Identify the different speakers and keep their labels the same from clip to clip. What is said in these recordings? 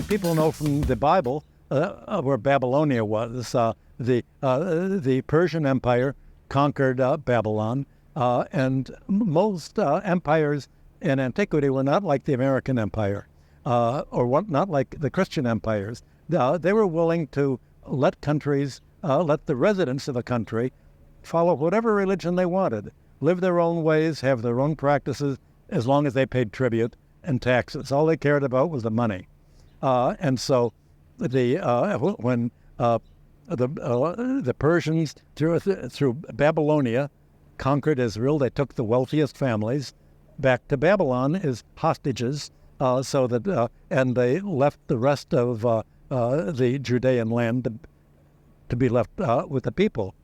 Speaker 1: people know from the Bible where Babylonia was. The Persian Empire conquered Babylon, and most empires in antiquity were not like the American Empire, not like the Christian empires. They were willing to let countries, let the residents of a country follow whatever religion they wanted, live their own ways, have their own practices, as long as they paid tribute and taxes. All they cared about was the money. And so when the Persians, through Babylonia, conquered Israel, they took the wealthiest families back to Babylon as hostages, and they left the rest of the Judean land to be left with the people.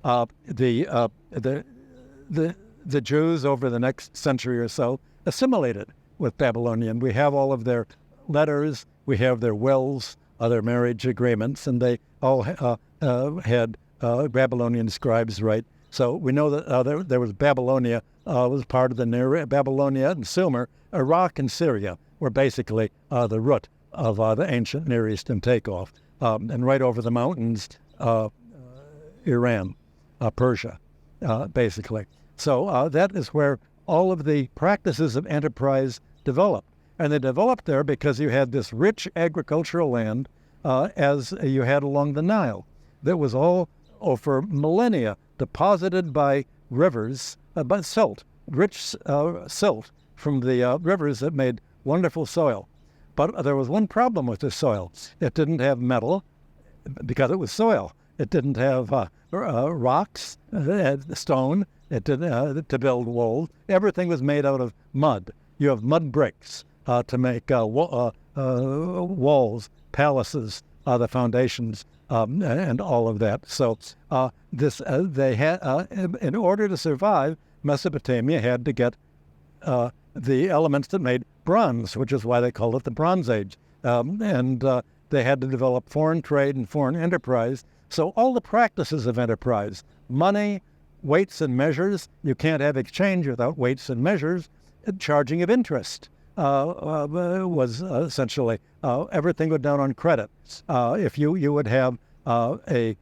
Speaker 1: The Jews over the next century or so assimilated with Babylonian. We have all of their letters, we have their wills, their marriage agreements, and they all had Babylonian scribes write. So we know that there was Babylonia, was part of the Babylonia and Sumer. Iraq and Syria were basically the root of the ancient Near Eastern takeoff. And right over the mountains, Iran, Persia, basically. So that is where all of the practices of enterprise developed. And they developed there because you had this rich agricultural land as you had along the Nile. That was all, for millennia, deposited by rivers, by silt, rich silt from the rivers that made wonderful soil. But there was one problem with the soil. It didn't have metal because it was soil. It didn't have rocks, stone, it didn't, to build walls. Everything was made out of mud. You have mud bricks to make walls, palaces, the foundations, and all of that. So they had, in order to survive, Mesopotamia had to get the elements that made bronze, which is why they called it the Bronze Age. And they had to develop foreign trade and foreign enterprise. So all the practices of enterprise, money, weights and measures, you can't have exchange without weights and measures, charging of interest was essentially, everything went down on credit. If you would have a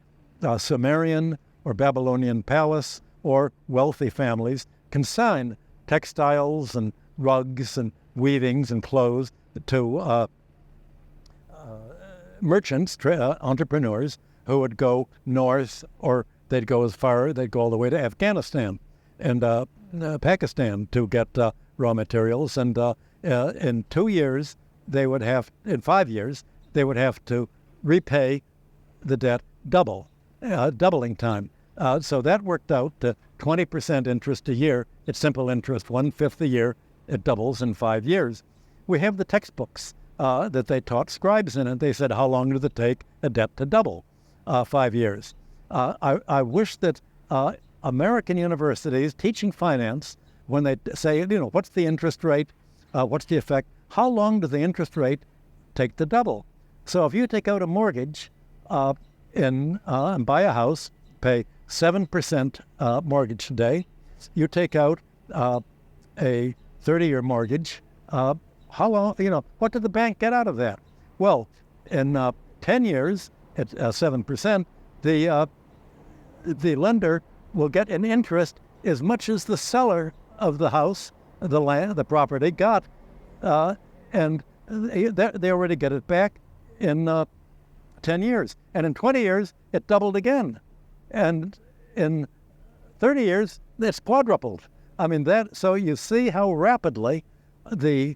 Speaker 1: Sumerian or Babylonian palace, or wealthy families consign textiles and rugs and weavings and clothes to merchants, entrepreneurs, who would go north, or they'd go all the way to Afghanistan and Pakistan to get raw materials. And in 2 years, in 5 years, they would have to repay the debt doubling time. So that worked out to 20% interest a year. It's simple interest, 1/5 a year. It doubles in 5 years. We have the textbooks that they taught scribes in, and they said, how long does it take a debt to double? 5 years. I wish that American universities teaching finance, when they say, what's the interest rate? What's the effect? How long does the interest rate take to double? So if you take out a mortgage and buy a house, pay 7% mortgage today, you take out a 30-year mortgage, how long, what did the bank get out of that? Well, in 10 years, at 7%, the lender will get an interest as much as the seller of the house, the land, the property got, and they already get it back in 10 years. And in 20 years, it doubled again. And in 30 years, it's quadrupled. So you see how rapidly the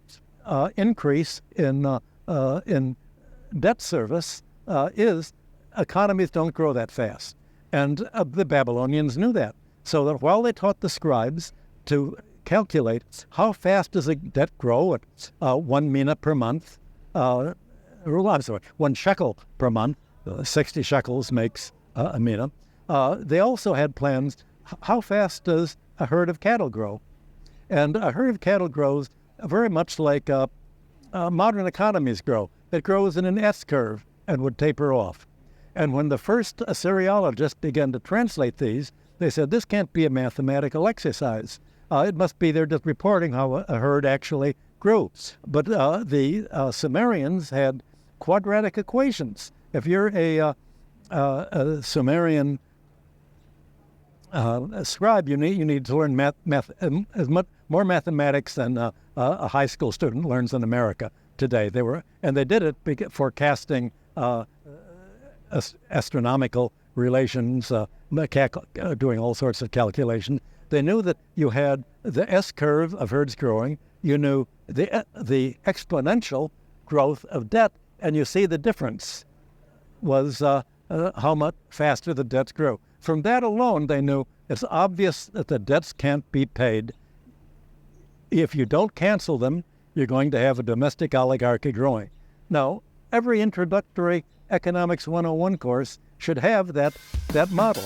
Speaker 1: increase in debt service is. Economies don't grow that fast. And the Babylonians knew that. So that while they taught the scribes to calculate how fast does a debt grow at 1 mina per month, 1 shekel per month, 60 shekels makes a mina. They also had plans, how fast does a herd of cattle grow? And a herd of cattle grows very much like modern economies grow. It grows in an S-curve and would taper off. And when the first Assyriologists began to translate these, they said, this can't be a mathematical exercise. It must be they're just reporting how a herd actually grew. But the Sumerians had quadratic equations. If you're a Sumerian scribe, you need to learn more mathematics than a high school student learns in America today. They did it forecasting astronomical relations, doing all sorts of calculation. They knew that you had the S curve of herds growing. You knew the exponential growth of debt, and you see the difference was how much faster the debts grew. From that alone, they knew it's obvious that the debts can't be paid. If you don't cancel them, you're going to have a domestic oligarchy growing. Now, every introductory Economics 101 course should have that model.